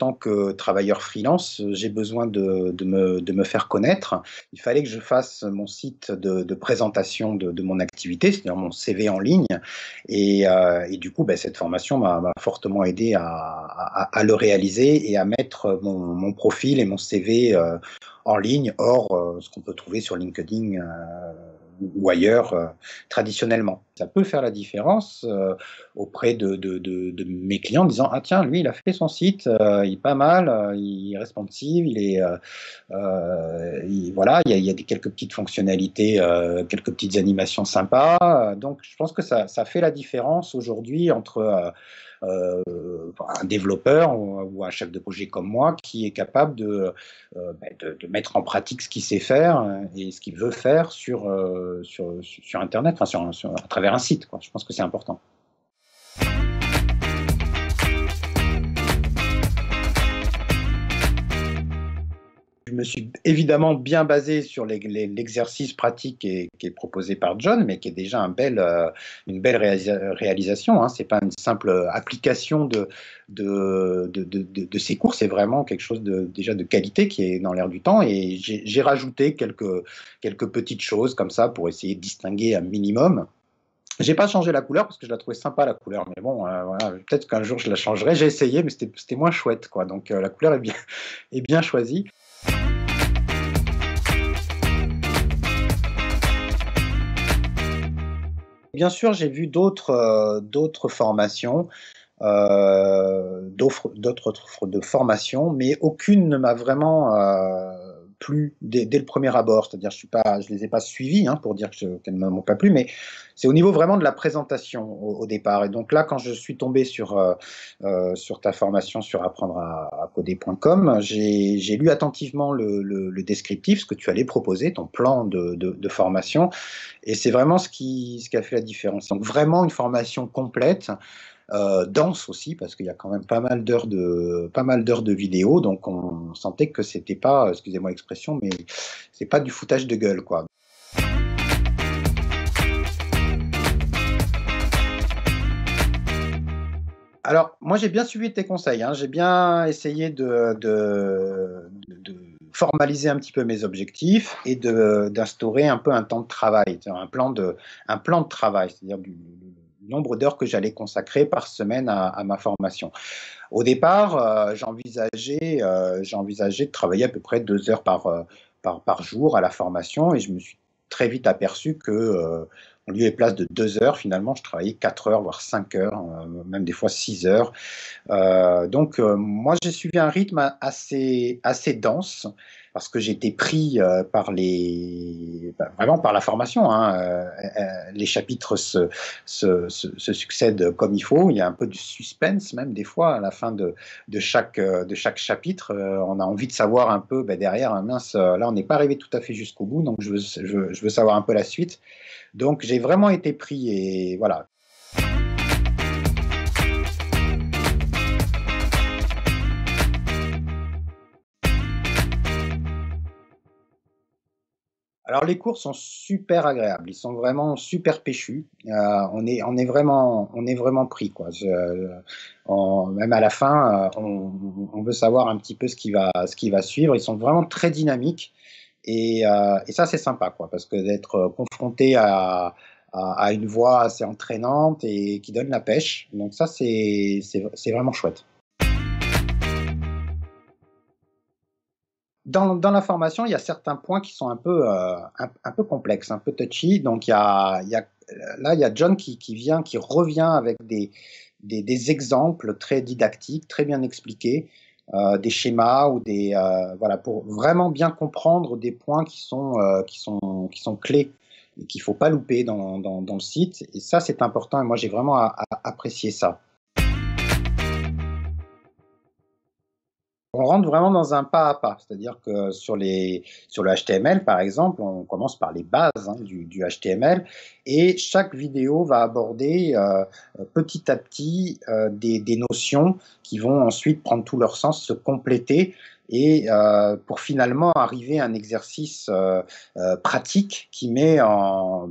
tant que travailleur freelance, j'ai besoin de me faire connaître. Il fallait que je fasse mon site de présentation de mon activité, c'est-à-dire mon CV en ligne. Et du coup, ben, cette formation m'a fortement aidé à le réaliser et à mettre mon profil et mon CV en ligne, hors ce qu'on peut trouver sur LinkedIn ou ailleurs traditionnellement. Ça peut faire la différence auprès de mes clients en disant: ah tiens, lui il a fait son site, il est pas mal, il est responsive, voilà, il y a quelques petites fonctionnalités, quelques petites animations sympas. Donc je pense que ça fait la différence aujourd'hui entre un développeur ou un chef de projet comme moi qui est capable de mettre en pratique ce qu'il sait faire et ce qu'il veut faire sur Internet, enfin à travers un site, quoi. Je pense que c'est important. Je me suis évidemment bien basé sur l'exercice pratique qui est proposé par John, mais qui est déjà une belle réalisation. Hein. Ce n'est pas une simple application de ces cours, c'est vraiment quelque chose déjà de qualité qui est dans l'air du temps. Et j'ai rajouté quelques petites choses comme ça pour essayer de distinguer un minimum. J'ai pas changé la couleur parce que je la trouvais sympa la couleur, mais bon, voilà, peut-être qu'un jour je la changerai. J'ai essayé, mais c'était moins chouette, quoi. Donc la couleur est bien choisie. Bien sûr, j'ai vu d'autres formations, d'autres offres de formation, mais aucune ne m'a vraiment plu dès le premier abord. C'est-à-dire, je les ai pas suivies hein, pour dire qu'elles ne m'ont pas plu, mais c'est au niveau vraiment de la présentation au départ. Et donc là, quand je suis tombé sur ta formation sur apprendre à coder.com, j'ai lu attentivement le descriptif, ce que tu allais proposer, ton plan de formation. Et c'est vraiment ce qui a fait la différence. Donc vraiment une formation complète, dense aussi, parce qu'il y a quand même pas mal d'heures de vidéos, donc on sentait que c'était pas, excusez-moi l'expression, mais c'est pas du foutage de gueule, quoi. Alors, moi, j'ai bien suivi tes conseils, hein. J'ai bien essayé de formaliser un petit peu mes objectifs et d'instaurer un peu un temps de travail, c'est-à-dire un plan de travail, c'est-à-dire du nombre d'heures que j'allais consacrer par semaine à ma formation. Au départ, j'envisageais de travailler à peu près 2 heures par jour à la formation et je me suis très vite aperçu que en lieu et place de 2 heures, finalement, je travaillais 4 heures, voire 5 heures, même des fois 6 heures. Donc, moi, j'ai suivi un rythme assez dense parce que j'étais pris vraiment par la formation. Hein. Les chapitres se succèdent comme il faut. Il y a un peu du suspense même des fois à la fin de chaque chapitre. On a envie de savoir un peu derrière. Mince, là, on n'est pas arrivé tout à fait jusqu'au bout, donc je veux savoir un peu la suite. Donc, j'ai vraiment été pris et voilà. Alors les cours sont super agréables, ils sont vraiment super péchus. On est vraiment pris quoi. Même à la fin, on veut savoir un petit peu ce qui va suivre. Ils sont vraiment très dynamiques et ça c'est sympa quoi, parce que d'être confronté à une voix assez entraînante et qui donne la pêche. Donc ça c'est vraiment chouette. Dans la formation, il y a certains points qui sont un peu complexes, un peu touchy. Donc, là, il y a John qui revient avec des exemples très didactiques, très bien expliqués, des schémas ou voilà, pour vraiment bien comprendre des points qui sont clés et qu'il ne faut pas louper dans le site. Et ça, c'est important. Et moi, j'ai vraiment apprécié ça. On rentre vraiment dans un pas à pas, c'est-à-dire que sur le HTML, par exemple, on commence par les bases hein, du HTML et chaque vidéo va aborder petit à petit des notions qui vont ensuite prendre tout leur sens, se compléter et pour finalement arriver à un exercice pratique qui met en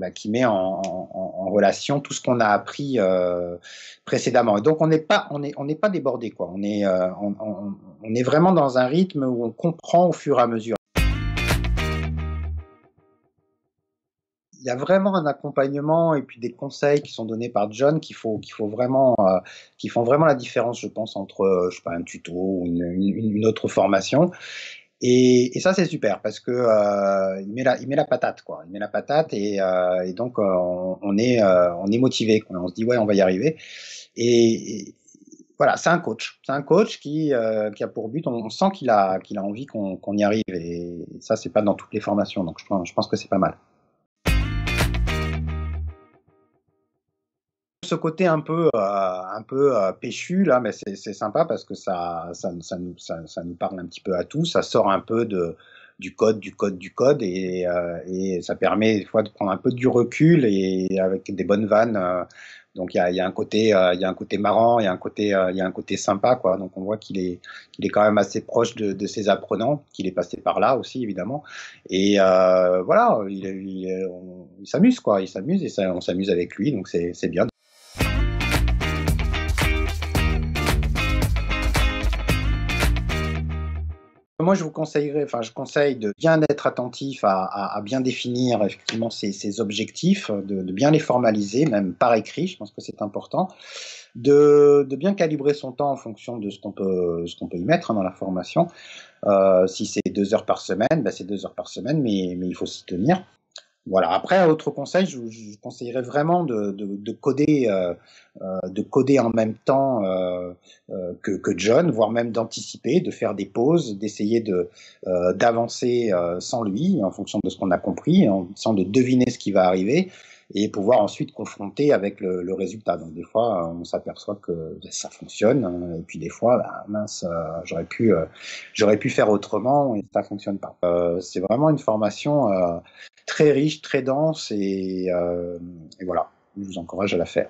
relation tout ce qu'on a appris précédemment. Et donc on n'est pas débordé, quoi. On est vraiment dans un rythme où on comprend au fur et à mesure. Il y a vraiment un accompagnement et puis des conseils qui sont donnés par John qui font vraiment la différence, je pense, entre je sais pas, un tuto ou une autre formation. Et ça c'est super parce que il met la patate, quoi. Il met la patate et donc on est motivé, quoi. On se dit ouais, on va y arriver. Et voilà, c'est un coach qui a pour but, on sent qu'il a envie qu'on y arrive, et ça c'est pas dans toutes les formations, donc je pense que c'est pas mal. Ce côté un peu péchu là, mais c'est sympa parce que ça nous parle un petit peu à tous. Ça sort un peu du code, et ça permet des fois de prendre un peu du recul et avec des bonnes vannes. Donc il y a un côté, il y a un côté marrant, il y a un côté sympa, quoi. Donc on voit qu'il est quand même assez proche de ses apprenants, qu'il est passé par là aussi évidemment. Et voilà, il s'amuse, quoi. Il s'amuse et ça, on s'amuse avec lui, donc c'est bien. Moi, je conseille de bien être attentif à bien définir effectivement ses objectifs, de bien les formaliser, même par écrit. Je pense que c'est important. De bien calibrer son temps en fonction de ce qu'on peut y mettre, hein, dans la formation. Si c'est 2 heures par semaine, ben c'est 2 heures par semaine, mais il faut s'y tenir. Voilà. Après, autre conseil, je conseillerais vraiment de coder en même temps que John, voire même d'anticiper, de faire des pauses, d'essayer d'avancer sans lui, en fonction de ce qu'on a compris, en essayant de deviner ce qui va arriver et pouvoir ensuite confronter avec le résultat. Donc des fois, on s'aperçoit que ça fonctionne, hein, et puis des fois, bah, mince, j'aurais pu faire autrement et ça fonctionne pas. C'est vraiment une formation très riche, très dense, et voilà, je vous encourage à la faire.